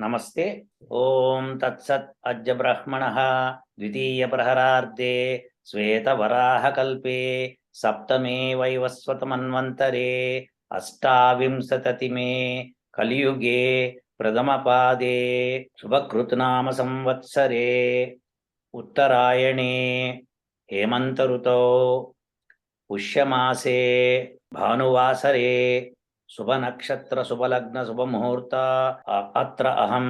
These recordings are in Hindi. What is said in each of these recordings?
नमस्ते। ओम तत्सत् अद्य ब्रह्मणः द्वितीय प्रहरार्धे श्वेतवराहकल्पे सप्तमे वैवस्वतमन्वन्तरे अष्टाविंशतितमे कलियुगे प्रथमपादे शुभकृतनाम संवत्सरे उत्तरायणे हेमन्तऋतौ पुष्यमासे भानुवासरे शुभ नक्षत्र शुभ लग्न शुभ मुहूर्त अत्र अहं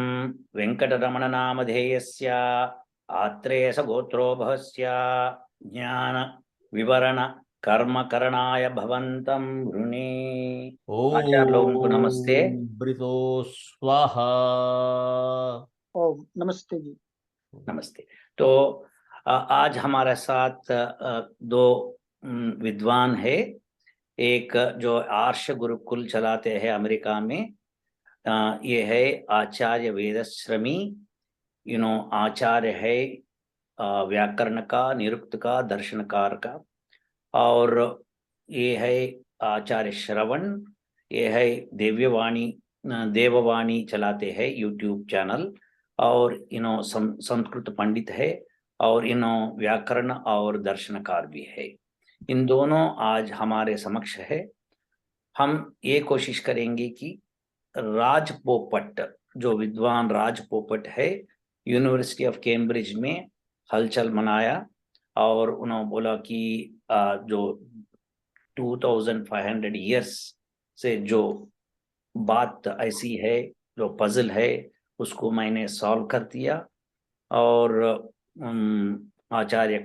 वेंकटरमण नामधेयस्य आत्रेयस गोत्रोभवस्य ज्ञान विवरण कर्म करणाय भवन्तं वृणे। आचार्य लोगों को नमस्ते। ब्रितो स्वाहा। ओम नमस्ते जी। नमस्ते। तो आज हमारे साथ दो विद्वान है। एक जो आर्ष गुरुकुल चलाते हैं अमेरिका में, ये है आचार्य वेदश्रमी। आचार्य है व्याकरण का, निरुक्त का, दर्शनकार का। और ये है आचार्य श्रवण, ये है देववाणी चलाते हैं यूट्यूब चैनल। और संस्कृत पंडित है और व्याकरण और दर्शनकार भी है। इन दोनों आज हमारे समक्ष है। हम ये कोशिश करेंगे कि राज पोपट, जो विद्वान राज पोपट है, यूनिवर्सिटी ऑफ कैम्ब्रिज में हलचल मनाया और उन्होंने बोला कि जो 2500 ईयर्स से जो बात ऐसी है, जो पजल है, उसको मैंने सॉल्व कर दिया। और आचार्य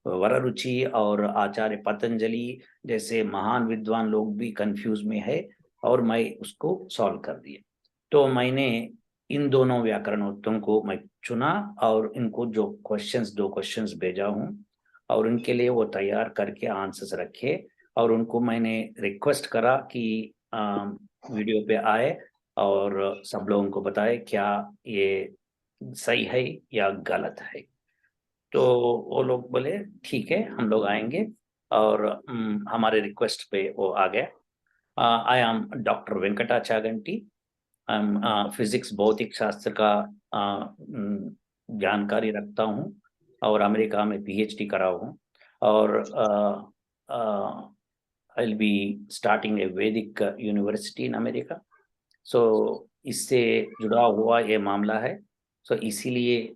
वररुचि और आचार्य पतंजलि जैसे महान विद्वान लोग भी कंफ्यूज में है और मैं उसको सॉल्व कर दिया। तो मैंने इन दोनों व्याकरणोत्तम को मैं चुना और इनको जो दो क्वेश्चंस भेजा हूँ और उनके लिए वो तैयार करके आंसर्स रखे। और उनको मैंने रिक्वेस्ट करा कि वीडियो पे आए और सब लोगों को बताए क्या ये सही है या गलत है। तो वो लोग बोले ठीक है, हम लोग आएंगे और हमारे रिक्वेस्ट पे वो आ गया। I am doctor Venkatachaganti. Physics भौतिक शास्त्र का जानकारी रखता हूँ और अमेरिका में पीएचडी करा हूँ। और आई विल बी स्टार्टिंग ए वैदिक यूनिवर्सिटी इन अमेरिका। सो इससे जुड़ा हुआ ये मामला है। सो इसीलिए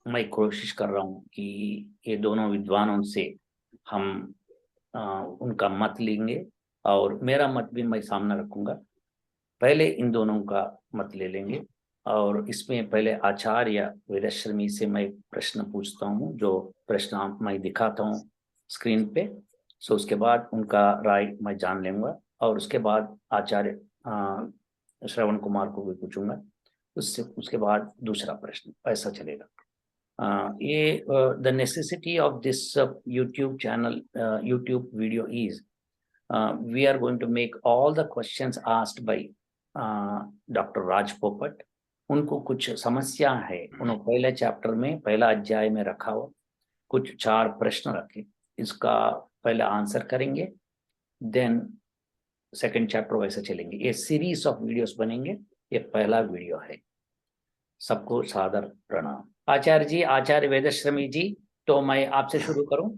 मैं कोशिश कर रहा हूँ कि ये दोनों विद्वानों से हम उनका मत लेंगे और मेरा मत भी मैं सामने रखूंगा। पहले इन दोनों का मत ले लेंगे और इसमें पहले आचार्य वेदश्रमी से मैं प्रश्न पूछता हूँ, जो प्रश्न मैं दिखाता हूँ स्क्रीन पे। सो उसके बाद उनका राय मैं जान लूंगा और उसके बाद आचार्य श्रवण कुमार को भी पूछूंगा। उसके बाद दूसरा प्रश्न, ऐसा चलेगा। ये the necessity of this YouTube channel, YouTube video is we are going to make all the questions asked by doctor Raj Popat. उनको कुछ समस्या है, उन्होंने पहले चैप्टर में, पहला अध्याय में रखा हुआ कुछ 4 प्रश्न रखे, इसका पहले आंसर करेंगे, देन सेकंड चैप्टर वैसे चलेंगे। ये सीरीज ऑफ वीडियोस बनेंगे, ये पहला वीडियो है। सबको सादर प्रणाम। आचार्य जी, आचार्य वेदश्रमी जी, तो मैं आपसे शुरू करूं?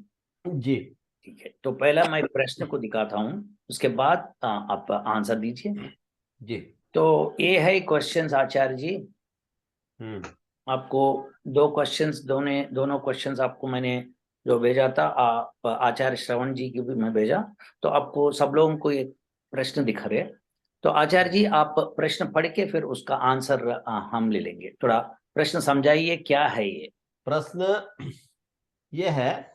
जी ठीक है, तो पहला मैं प्रश्न को दिखाता हूं, उसके बाद आप आंसर दीजिए। जी। तो ये है क्वेश्चंस आचार्य जी। आपको 2 क्वेश्चंस, दोनों क्वेश्चंस आपको मैंने जो भेजा था, आप आचार्य श्रवण जी की भी मैं भेजा, तो आपको सब लोगों को ये प्रश्न दिख रहे। तो आचार्य जी, आप प्रश्न पढ़ के फिर उसका आंसर हम ले लेंगे। थोड़ा प्रश्न समझाइए, क्या है ये प्रश्न? ये है,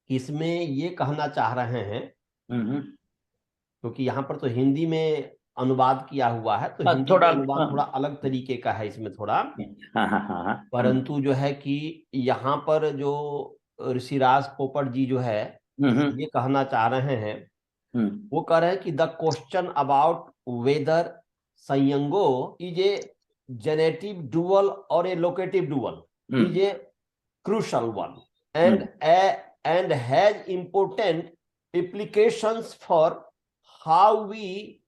इसमें ये कहना चाह रहे हैं, क्योंकि यहाँ पर तो हिंदी में अनुवाद किया हुआ है, तो हिंदी में अनुवाद थोड़ा अलग तरीके का है इसमें थोड़ा। हाँ। परंतु जो है कि यहाँ पर जो ऋषिराज पोपट जी जो है ये कहना चाह रहे हैं, वो कह रहे हैं कि द क्वेश्चन अबाउट वेदर संयंगो इज ए जेनेटिव डुअल और a locative dual is a crucial one and has important implications for how we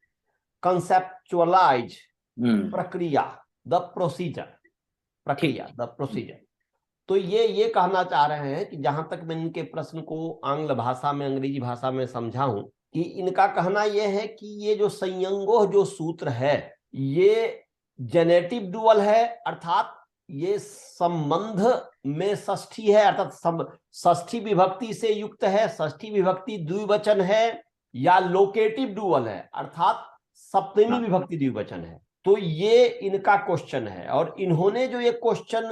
conceptualize प्रक्रिया, द प्रोसीजर, प्रक्रिया, द प्रोसीजर। तो ये कहना चाह रहे हैं कि जहां तक मैं इनके प्रश्न को आंग्ल भाषा में, अंग्रेजी भाषा में समझा हूं, कि इनका कहना यह है कि ये जो संयंगोह जो सूत्र है ये जेनेटिव डुअल है, अर्थात ये संबंध में षष्ठी है, अर्थात षष्ठी विभक्ति से युक्त है, षष्ठी विभक्ति द्विवचन है, या लोकेटिव डुअल है, अर्थात सप्तमी विभक्ति द्विवचन है। तो ये इनका क्वेश्चन है, और इन्होंने जो ये क्वेश्चन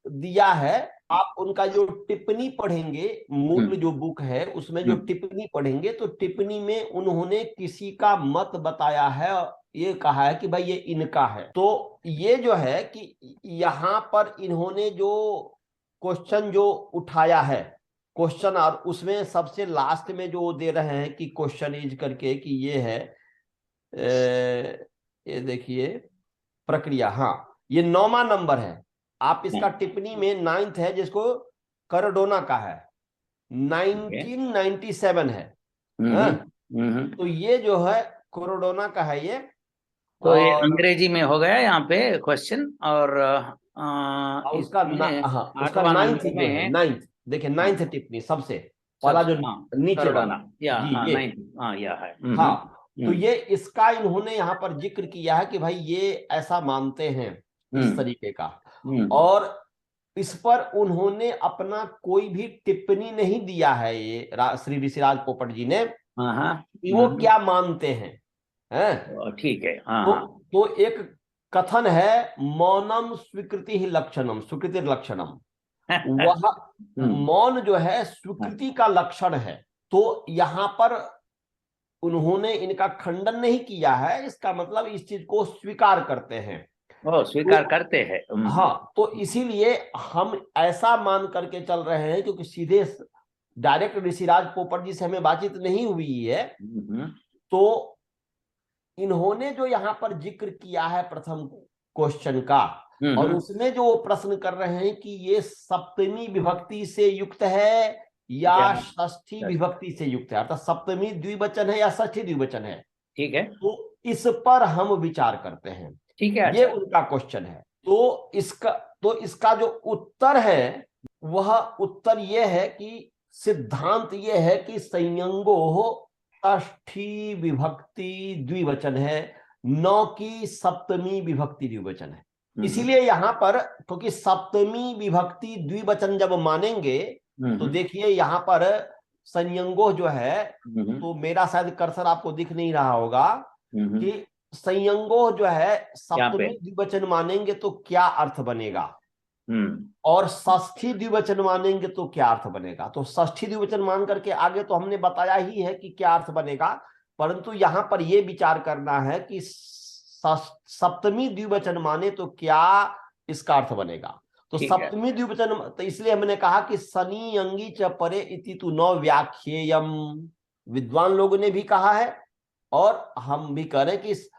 दिया है, आप उनका जो टिप्पणी पढ़ेंगे, मूल जो बुक है उसमें जो टिप्पणी पढ़ेंगे, तो टिप्पणी में उन्होंने किसी का मत बताया है, ये कहा है कि भाई ये इनका है। तो ये जो है कि यहाँ पर इन्होंने जो क्वेश्चन जो उठाया है, क्वेश्चन, और उसमें सबसे लास्ट में जो दे रहे हैं कि क्वेश्चन इज करके, कि ये है, ये देखिए प्रक्रिया, हाँ ये 9वां नंबर है। आप इसका टिप्पणी में 9th है, जिसको करडोना का है, 1997 है। तो ये जो है कोरोडोना का है ये। तो ये अंग्रेजी में हो गया यहाँ पे क्वेश्चन, और उसका उसका 9th जो है, 9th देखिए, 9th टिप्पणी सबसे पहला जो नीचे वाला, हाँ। तो ये इसका इन्होंने यहाँ पर जिक्र किया है कि भाई ये ऐसा मानते हैं इस तरीके का, और इस पर उन्होंने अपना कोई भी टिप्पणी नहीं दिया है ये श्री ऋषिराज पोपट जी ने, कि वो क्या मानते हैं। ठीक है। तो एक कथन है, मौनम स्वीकृति ही लक्षणम, स्वीकृति लक्षणम, वह मौन जो है स्वीकृति का लक्षण है। तो यहाँ पर उन्होंने इनका खंडन नहीं किया है, इसका मतलब इस चीज को स्वीकार करते हैं, स्वीकार करते हैं। हाँ, तो इसीलिए हम ऐसा मान करके चल रहे हैं, क्योंकि सीधे डायरेक्ट ऋषिराज पोपट जी से हमें बातचीत नहीं हुई है। तो इन्होंने जो यहाँ पर जिक्र किया है प्रथम क्वेश्चन का, और उसमें जो प्रश्न कर रहे हैं कि ये सप्तमी विभक्ति से युक्त है या षष्ठी विभक्ति से युक्त है, अर्थात सप्तमी द्विवचन है या षष्ठी द्विवचन है, ठीक है, तो इस पर हम विचार करते हैं। ठीक है, ये उनका क्वेश्चन है। तो इसका जो उत्तर है, वह उत्तर यह है कि सिद्धांत यह है कि संयंगो षष्ठी विभक्ति द्विवचन है, न कि सप्तमी विभक्ति द्विवचन है। इसीलिए यहां पर, क्योंकि सप्तमी विभक्ति द्विवचन जब मानेंगे, तो देखिए यहां पर संयंगो जो है, तो मेरा शायद कर्सर आपको दिख नहीं रहा होगा, कि संयंगो जो है सप्तमी द्विवचन मानेंगे तो क्या अर्थ बनेगा, और षष्ठी द्विवचन मानेंगे तो क्या अर्थ बनेगा। तो षष्ठी द्विवचन मान करके आगे तो हमने बताया ही है कि क्या अर्थ बनेगा, परंतु यहां पर यह विचार करना है कि सप्तमी द्विवचन माने तो क्या इसका अर्थ बनेगा। तो सप्तमी द्विवचन, तो इसलिए हमने कहा कि सनी अंगी च परे इति तु न व्याख्येयम, विद्वान लोगों ने भी कहा है और हम भी कह रहे हैं कि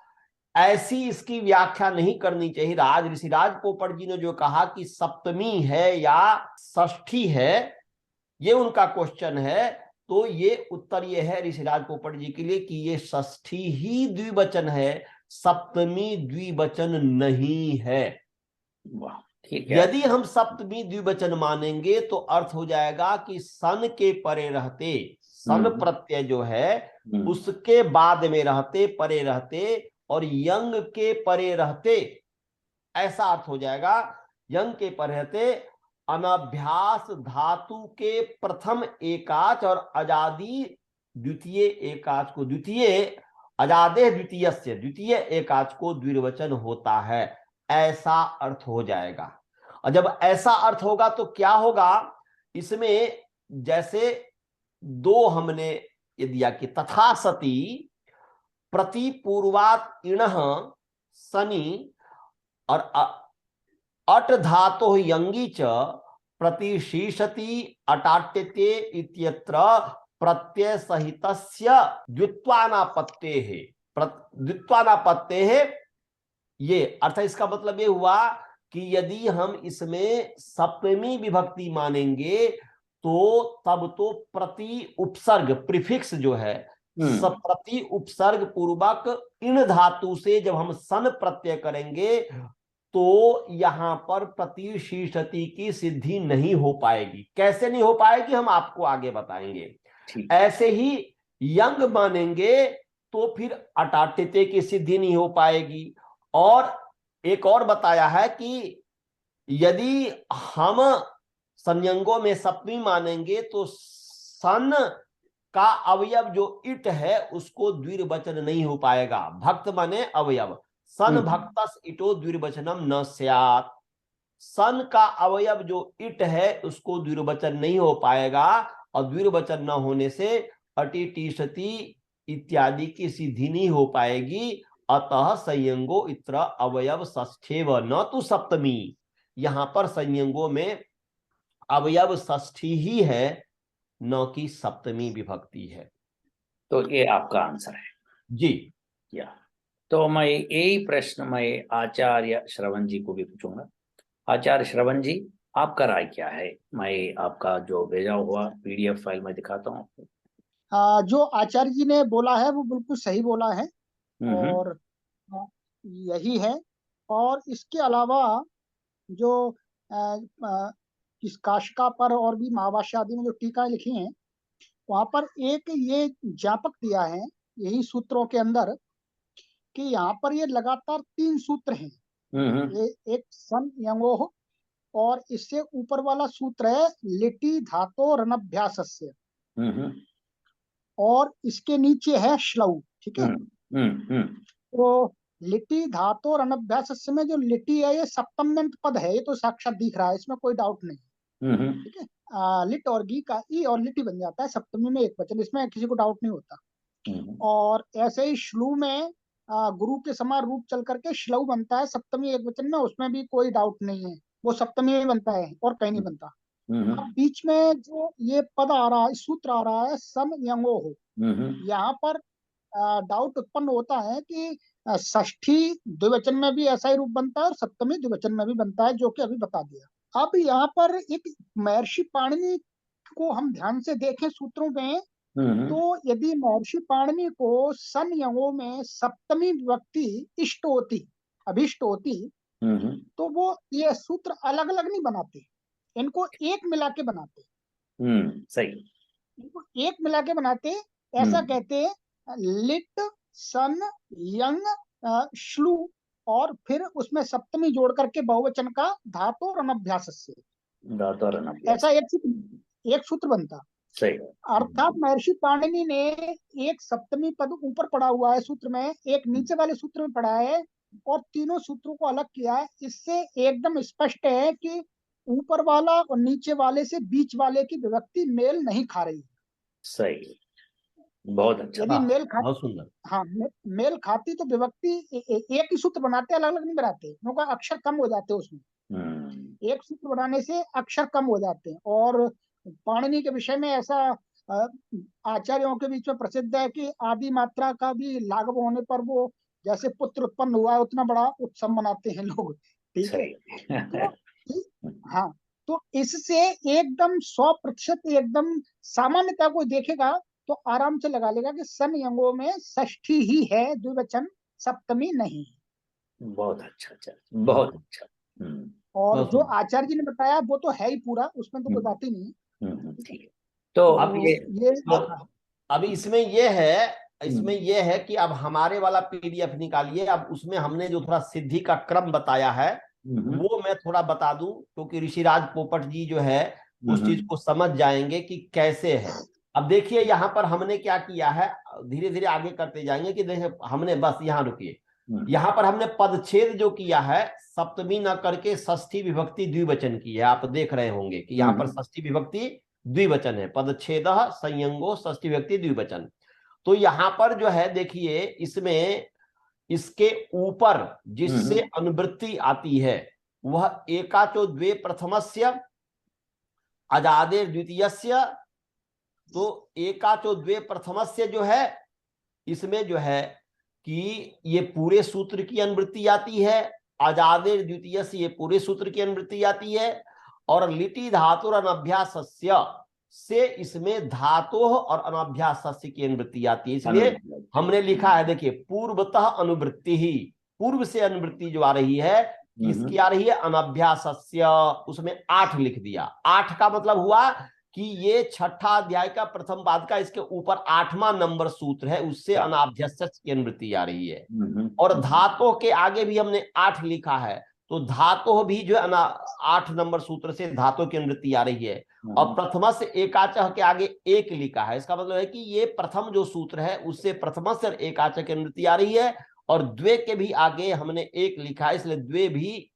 ऐसी इसकी व्याख्या नहीं करनी चाहिए। ऋषिराज पोपट जी ने जो कहा कि सप्तमी है या षष्ठी है, ये उनका क्वेश्चन है, तो ये उत्तर ये है ऋषिराज पोपट जी के लिए कि ये षष्ठी ही द्विवचन है, सप्तमी द्विवचन नहीं है। ठीक है। यदि हम सप्तमी द्विवचन मानेंगे तो अर्थ हो जाएगा कि सन के परे रहते, सन प्रत्यय जो है उसके बाद में रहते, परे रहते, और यंग के परे रहते, ऐसा अर्थ हो जाएगा। यंग के परे रहते, अनभ्यास धातु के प्रथम एकाच और अजादी द्वितीय एकाच को द्वितीय, अजादे द्वितीय से द्वितीय एकाच को द्विवचन होता है, ऐसा अर्थ हो जाएगा। और जब ऐसा अर्थ होगा तो क्या होगा, इसमें जैसे दो हमने ये दिया कि तथा सती प्रति पूर्वात इणः सनि और अट धातो यंगी च प्रतिशीषति अटाट्यते इत्यत्र प्रत्यय सहितस्य द्वित्वानापत्तेः, द्वित्वानापत्तेः, ये अर्थात इसका मतलब ये हुआ कि यदि हम इसमें सप्तमी विभक्ति मानेंगे तो तब तो प्रति उपसर्ग प्रीफिक्स जो है, प्रति उपसर्ग पूर्वक इन धातु से जब हम सन प्रत्यय करेंगे तो यहां पर प्रतिशीर्षति की सिद्धि नहीं हो पाएगी। कैसे नहीं हो पाएगी हम आपको आगे बताएंगे। ऐसे ही यंग मानेंगे तो फिर अटाटिते की सिद्धि नहीं हो पाएगी। और एक और बताया है कि यदि हम संयंगों में सप्तमी मानेंगे तो सन का अवयव जो इट है उसको द्विर्वचन नहीं हो पाएगा। भक्त माने अवयव, सन भक्तस इटो द्विर्वचनम न स्यात्। सन का अवयव जो इट है उसको द्विर्वचन नहीं हो पाएगा, और द्विर्वचन न होने से अटि टीषति इत्यादि की सिद्धि नहीं हो पाएगी। अतः संयंगो इत्र अवयव षष्ठेव न तो सप्तमी। यहां पर संयंगों में अवयव षष्ठी ही है, न कि सप्तमी विभक्ति है। तो ये आपका आंसर है जी। या तो मैं यही प्रश्न मैं आचार्य श्रवण जी को भी पूछूंगा। आचार्य श्रवण जी, आपका राय क्या है? मैं आपका जो भेजा हुआ PDF फाइल में दिखाता हूँ आपको। जो आचार्य जी ने बोला है वो बिल्कुल सही बोला है और यही है। और इसके अलावा जो इस काशिका पर और भी महाभाष्य आदि में जो टीकाएं लिखी हैं वहां पर एक ये ज्ञापक दिया है यही सूत्रों के अंदर कि यहाँ पर ये लगातार 3 सूत्र हैं। ये एक सन यंगोह और इससे ऊपर वाला सूत्र है लिटि धातो रनभ्यासस्य और इसके नीचे है श्लौ। ठीक है। तो लिटि धातो रनभ्यासस्य में जो लिटि है ये सप्तम्यंत पद है, ये तो साक्षात दिख रहा है, इसमें कोई डाउट नहीं। ठीक है। लिट और गी का ई और लिटि बन जाता है सप्तमी में एक वचन, इसमें किसी को डाउट नहीं होता। और ऐसे ही श्लू में गुरु के समान रूप चल करके श्लऊ बनता है सप्तमी एक वचन में, उसमें भी कोई डाउट नहीं है, वो सप्तमी में बनता है और कहीं नहीं बनता। अब बीच में जो ये पद आ रहा है, सूत्र आ रहा है सम यंगो हो, यहाँ पर डाउट उत्पन्न होता है कि षष्ठी द्विवचन में भी ऐसा ही रूप बनता है और सप्तमी द्विवचन में भी बनता है, जो कि अभी बता दिया। अब यहाँ पर एक महर्षि पाणिनि को हम ध्यान से देखें सूत्रों में, तो यदि महर्षि पाणिनि को सन यंगों में सप्तमी विभक्ति इष्ट होती, अभिष्ट होती, तो वो ये सूत्र अलग अलग नहीं बनाते, इनको एक मिला के बनाते। सही, इनको एक मिला के बनाते। ऐसा कहते लिट सन यंग श्लू और फिर उसमें सप्तमी जोड़ करके बहुवचन का धातु रनभ्यास से, ऐसा एक सूत्र बनता। सही। अर्थात महर्षि पाणिनि ने एक सप्तमी पद ऊपर पड़ा हुआ है सूत्र में, एक नीचे वाले सूत्र में पड़ा है और तीनों सूत्रों को अलग किया है। इससे एकदम स्पष्ट है कि ऊपर वाला और नीचे वाले से बीच वाले की विभक्ति मेल नहीं खा रही। सही, बहुत अच्छा। यदि मेल खाती, बहुत सुंदर। हाँ मेल खाती तो विभक्ति एक ही सूत्र बनाते, अलग अलग नहीं बनाते, क्योंकि अक्षर कम हो जाते उसमें। एक सूत्र बनाने से अक्षर कम हो जाते हैं। और पाणिनि के विषय में ऐसा आचार्यों के बीच में प्रसिद्ध है कि आदि मात्रा का भी लाघव होने पर वो जैसे पुत्र उत्पन्न हुआ है उतना बड़ा उत्सव मनाते हैं लोग। ठीक है। तो हाँ, तो इससे एकदम 100% एकदम सामान्यता को देखेगा तो आराम से लगा लेगा कि सन यंगों में षष्ठी ही है, द्विवचन, सप्तमी नहीं। बहुत अच्छा, बहुत अच्छा। और जो आचार्य जी ने बताया वो तो है ही पूरा, उसमें तो कोई बात ही नहीं। ठीक है। तो अब ये अभी इसमें ये है कि अब हमारे वाला PDF निकालिए। अब उसमें हमने जो थोड़ा सिद्धि का क्रम बताया है वो मैं थोड़ा बता दूं, क्योंकि ऋषिराज पोपट जी जो है उस चीज को समझ जाएंगे कि कैसे है। अब देखिए यहाँ पर हमने क्या किया है, धीरे धीरे आगे करते जाएंगे कि देखिए हमने बस यहाँ रुकिए। यहाँ पर हमने पदच्छेद जो किया है सप्तमी न करके षष्ठी विभक्ति द्विवचन की है। आप देख रहे होंगे कि यहाँ पर षष्ठी विभक्ति द्विवचन है, पदच्छेद संयंगो षष्ठी विभक्ति द्विवचन। तो यहाँ पर जो है देखिए इसमें इसके ऊपर जिससे अनुवृत्ति आती है वह एकाचो द्वे प्रथमस्य अजादे द्वितीयस्य। तो एकाचो द्वे प्रथमस्य जो है इसमें जो है कि ये पूरे सूत्र की अनुवृत्ति आती है, अजादे द्वितीय से ये पूरे सूत्र की अनुवृत्ति आती है, और लिटि धातुर अनभ्यासस्य से इसमें धातोः और अनभ्यास की अनुवृत्ति आती है। इसलिए हमने लिखा है, देखिए, पूर्वतः अनुवृत्ति ही, पूर्व से अनुवृत्ति जो आ रही है किसकी आ रही है, अनभ्यासस्य, उसमें 8 लिख दिया। 8 का मतलब हुआ कि ये छठा अध्याय का प्रथम पाद का इसके ऊपर 8वां नंबर सूत्र है, उससे अनाभ्यास की अनुवृत्ति आ रही है। और धातु के आगे भी हमने 8 लिखा है, तो धातु भी जो है 8 नंबर सूत्र से धातु की अनुवृत्ति आ रही है। और प्रथम से एकाचः के आगे 1 लिखा है, इसका मतलब है कि ये प्रथम जो सूत्र है उससे प्रथम से एकाचः की अनुवृत्ति आ रही है। और द्वे के भी आगे हमने 1 लिखा है, इसलिए द्वे भी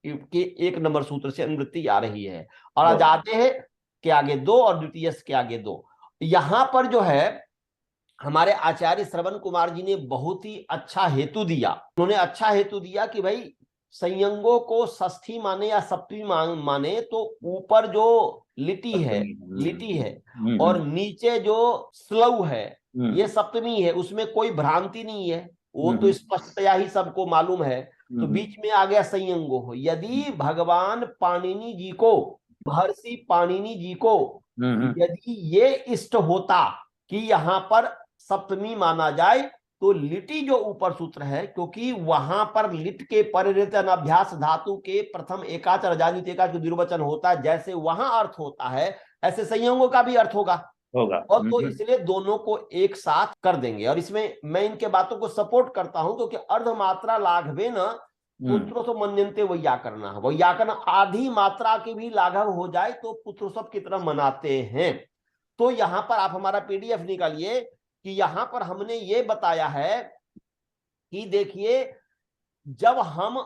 के 1 नंबर सूत्र से अनुवृत्ति आ रही है। और अजादेह के आगे 2 और द्वितीय के आगे 2। यहां पर जो है हमारे आचार्य श्रवण कुमार जी ने बहुत ही अच्छा हेतु दिया। उन्होंने अच्छा हेतु दिया कि भाई संयंगों को षष्ठी माने या सप्तमी माने तो ऊपर जो लिटी है और नीचे जो स्लव है ये सप्तमी है, उसमें कोई भ्रांति नहीं है, वो तो स्पष्टतया ही सबको मालूम है। तो बीच में आ गया संयंगो हो। यदि भगवान पाणिनि जी को, महर्षि पाणिनि जी को यदि ये इष्ट होता कि यहाँ पर सप्तमी माना जाए, तो लिटि जो ऊपर सूत्र है, क्योंकि वहां पर लिट के परिवृत अनाभ्यास धातु के प्रथम एकाच अजादित एकाच द्विवचन होता है, जैसे वहां अर्थ होता है ऐसे संयंगों का भी अर्थ होगा। और तो इसलिए दोनों को एक साथ कर देंगे। और इसमें मैं इनके बातों को सपोर्ट करता हूं, क्योंकि अर्धमात्रा लाघवे न पुत्रो तो मन्यन्ते वैयाकरण, वैयाकरण आधी मात्रा के भी लाघव हो जाए तो पुत्रोत्सव की तरह मनाते हैं। तो यहां पर आप हमारा पीडीएफ निकालिए कि यहां पर हमने ये बताया है कि देखिए, जब हम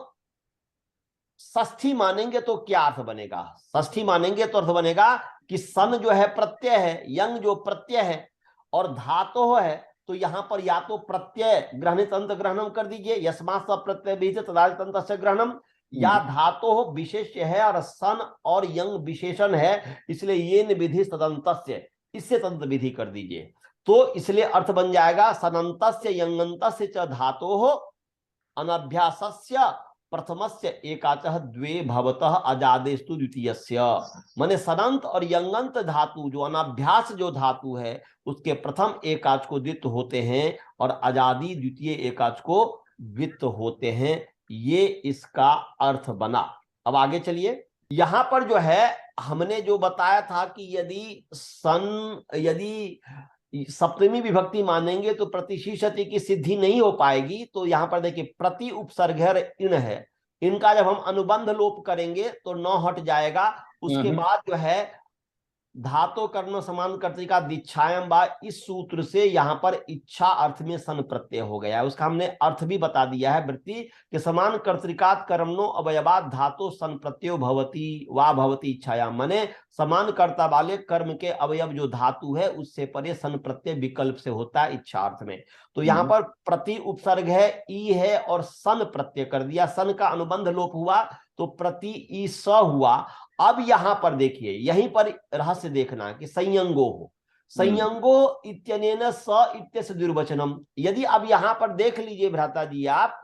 षष्ठी मानेंगे तो क्या अर्थ बनेगा। षष्ठी मानेंगे तो अर्थ बनेगा कि सन जो है प्रत्यय है, यंग जो प्रत्यय है, और धातु है, तो यहां पर या तो प्रत्यय ग्रहणित अंत ग्रहणम कर दीजिए, यस्मात् स प्रत्यय बीज तदादित अंतस्य ग्रहणम, या धातु विशेष्य है और सन और यंग विशेषण है, इसलिए ये विधि सदंतस्य, इससे तंत विधि कर दीजिए। तो इसलिए अर्थ बन जाएगा सनंतस्य यंगंतस्य च धातोः अनभ्यासस्य प्रथमस्य एकाचः द्वे भवतः अजादेस्तु द्वितीयस्य। माने सनंत और यंगंत धातु जो अनाभ्यास जो धातु है उसके प्रथम एकाच को द्वित होते हैं और अजादि द्वितीय एकाच को द्वित होते हैं। ये इसका अर्थ बना। अब आगे चलिए, यहां पर जो है हमने जो बताया था कि यदि सप्तमी विभक्ति मानेंगे तो प्रतिशीषति की सिद्धि नहीं हो पाएगी। तो यहां पर देखिए प्रति उपसर्ग इन है, इनका जब हम अनुबंध लोप करेंगे तो न हट जाएगा। उसके बाद जो है धातु कर्ण समान कर्तिका दीक्षायम बा, इस सूत्र से यहां पर इच्छा अर्थ में सन प्रत्यय हो गया है। उसका हमने अर्थ भी बता दिया है, वृत्ति के समान कर्तिकात कर्मणो अवयवात धातु सन प्रत्यय भवती वा भवती इच्छाया, माने समान कर्ता वाले कर्म के अवयव जो धातु है उससे परे सन प्रत्यय विकल्प से होता है इच्छा अर्थ में। तो यहाँ पर प्रति उपसर्ग है, ई है और सन प्रत्यय कर दिया, सन का अनुबंध लोप हुआ तो प्रति ई स हुआ। अब यहां पर देखिए, यहीं पर रहस्य देखना कि संयंगो हो, संयंगो इत्यनेन स इत्यस्य द्विर्वचनम। यदि अब यहां पर देख लीजिए भ्राता जी आप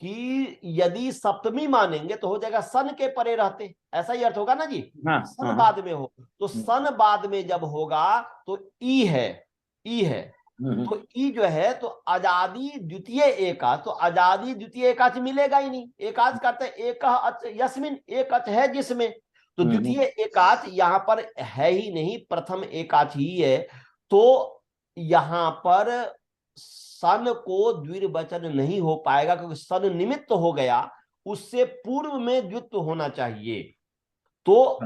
कि यदि सप्तमी मानेंगे तो हो जाएगा सन के परे रहते, ऐसा ही अर्थ होगा ना जी। सन बाद में हो तो सन बाद में जब होगा तो ई है, तो ई जो है तो अजादि द्वितीय एकाच, तो अजादि द्वितीय एकाच मिलेगा ही नहीं। एकाच करते एक यस्मिन, एक अच है जिसमें, तो द्वितीय एकाच यहां पर है ही नहीं, प्रथम एकाच ही है। तो यहां पर सन को द्विर्वचन नहीं हो पाएगा, क्योंकि सन निमित्त हो गया, उससे पूर्व में द्वित्व होना चाहिए, तो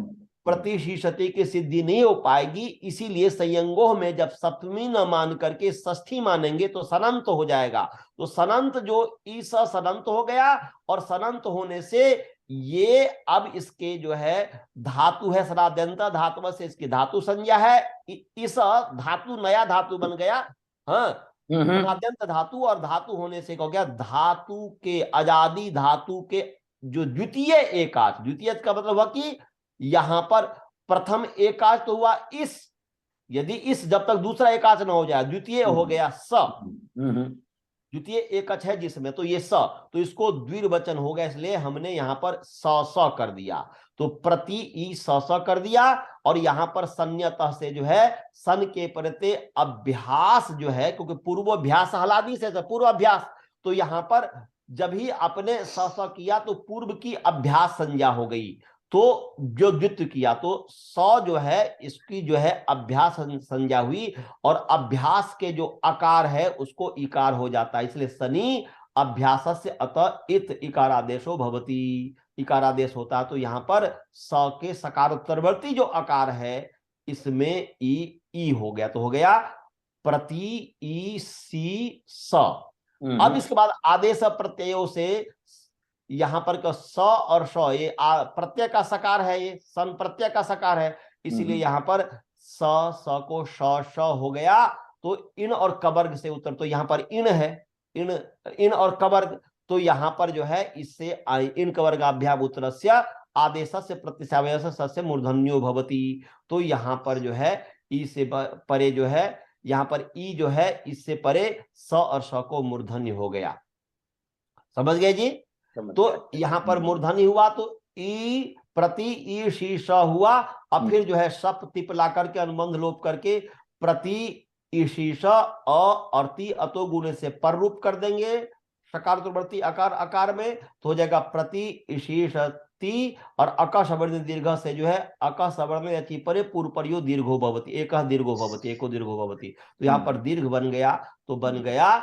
प्रतिशीषति की सिद्धि नहीं हो पाएगी। इसीलिए संयंगों में जब सप्तमी न मान करके षष्ठी मानेंगे तो सनंत हो जाएगा। तो सनंत जो ईस सनंत हो गया, और सनंत होने से ये अब इसके जो है धातु है सनाद्यंत धातु से इसकी धातु संज्ञा है, इस धातु नया धातु बन गया। हाँ, सनाद्यंत धातु, और धातु होने से हो गया धातु के अजादि धातु के जो द्वितीय एकाच, द्वितीय का मतलब हुआ कि यहां पर प्रथम एकाच तो हुआ इस, यदि इस जब तक दूसरा एकाच ना हो जाए द्वितीय हो गया स, द्वितीय एकच है जिसमें, तो ये स, तो इसको द्विर्वचन हो गया, इसलिए हमने यहां पर स कर दिया। तो प्रति ई स कर दिया, और यहां पर सन्यतः से जो है सन के प्रत्यय अभ्यास जो है, क्योंकि पूर्वाभ्यास हलादी से पूर्वाभ्यास, तो यहां पर जब ही आपने स किया तो पूर्व की अभ्यास संज्ञा हो गई, तो जो द्वित्व किया तो स जो है इसकी जो है अभ्यास संज्ञा हुई, और अभ्यास के जो आकार है उसको इकार हो जाता है, इसलिए सनी अभ्यास से अतः इत इकारादेशो भवति, इकारादेश होता है। तो यहां पर स के सकारोत्तरवर्ती जो आकार है इसमें ई हो गया, तो हो गया प्रति ई सी स। अब इसके बाद आदेश प्रत्ययों से यहां पर का स और श, ये प्रत्यय का सकार है, ये सन प्रत्यय का सकार है, इसीलिए यहां पर स को श हो गया। तो इन और कवर्ग से उत्तर, तो यहां पर इन है, इन और कवर्ग, तो यहां पर जो है इससे इन कवर्गाभ्याम उत्तरस्य आदेश से प्रत्यय से मूर्धन्यो भवति। तो यहां पर जो है ई से परे जो है, यहां पर ई जो है इससे परे स और श को मूर्धन्य हो गया। समझ गए जी? तो यहां पर मूर्धन्य हुआ तो ई प्रति ई शीर्ष हुआ। अब फिर जो है सप तिप ला करके अनुबंध लोप करके प्रति ईशीष अर्थी अतो गुणे से पर रूप कर देंगे सकारोत्तरवर्ती आकार आकार में, तो हो जाएगा प्रति ईशीषति, और अका सवर्ण दीर्घ से जो है अका सवर्ण यति परे पूर्व परियो दीर्घो भवति, एक दीर्घो भवति, एको दीर्घो भवति, तो यहाँ पर दीर्घ बन गया, तो बन गया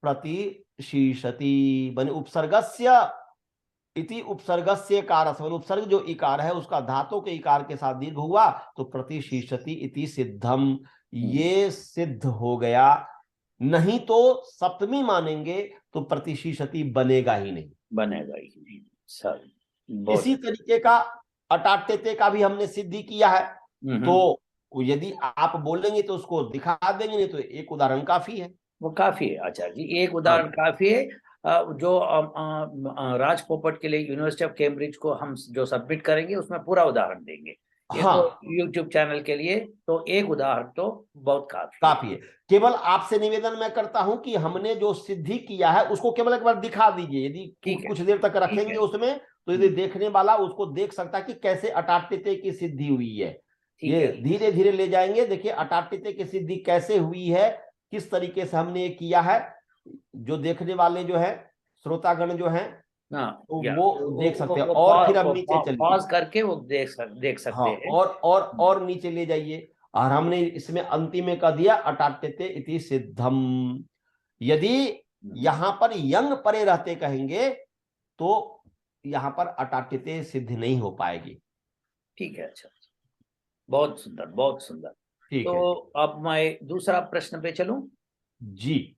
प्रतिशीषति, बने उपसर्गस्य इति उपसर्गस्य कार, उपसर्ग जो इकार है उसका धातु के इकार के साथ दीर्घ हुआ, तो प्रतिशीषति इति सिद्धम, ये सिद्ध हो गया। नहीं तो सप्तमी मानेंगे तो प्रतिशीषति बनेगा ही नहीं, बनेगा ही नहीं सर। इसी तरीके का अटाट्यते का भी हमने सिद्धि किया है, तो यदि आप बोलेंगे तो उसको दिखा देंगे, नहीं तो एक उदाहरण काफी है। वो काफी है आचार्य जी, एक उदाहरण काफी है। जो राज पोपट के लिए यूनिवर्सिटी ऑफ कैम्ब्रिज को हम जो सबमिट करेंगे उसमें पूरा उदाहरण देंगे। हाँ, तो यूट्यूब चैनल के लिए तो एक उदाहरण तो बहुत काफी है। केवल आपसे निवेदन मैं करता हूं कि हमने जो सिद्धि किया है उसको केवल एक बार दिखा दीजिए, यदि कुछ देर तक रखेंगे उसमें, तो यदि देखने वाला उसको देख सकता है कि कैसे अटाट्यते की सिद्धि हुई है। ये धीरे धीरे ले जाएंगे, देखिए अटाट्यते की सिद्धि कैसे हुई है, किस तरीके से हमने ये किया है, जो देखने वाले जो है श्रोतागण जो है तो वो देख सकते हैं। और फिर हम नीचे चलिए, पॉज करके वो देख सकते हैं। और नीचे ले जाइए, और हमने इसमें अंतिम में कह दिया अटाट्यते इति सिद्धम। यदि यहां पर यंग परे रहते कहेंगे तो यहां पर अटाट्यते सिद्ध नहीं हो पाएगी। ठीक है, अच्छा, बहुत सुंदर, बहुत सुंदर। तो अब मैं दूसरा प्रश्न पे चलूं जी।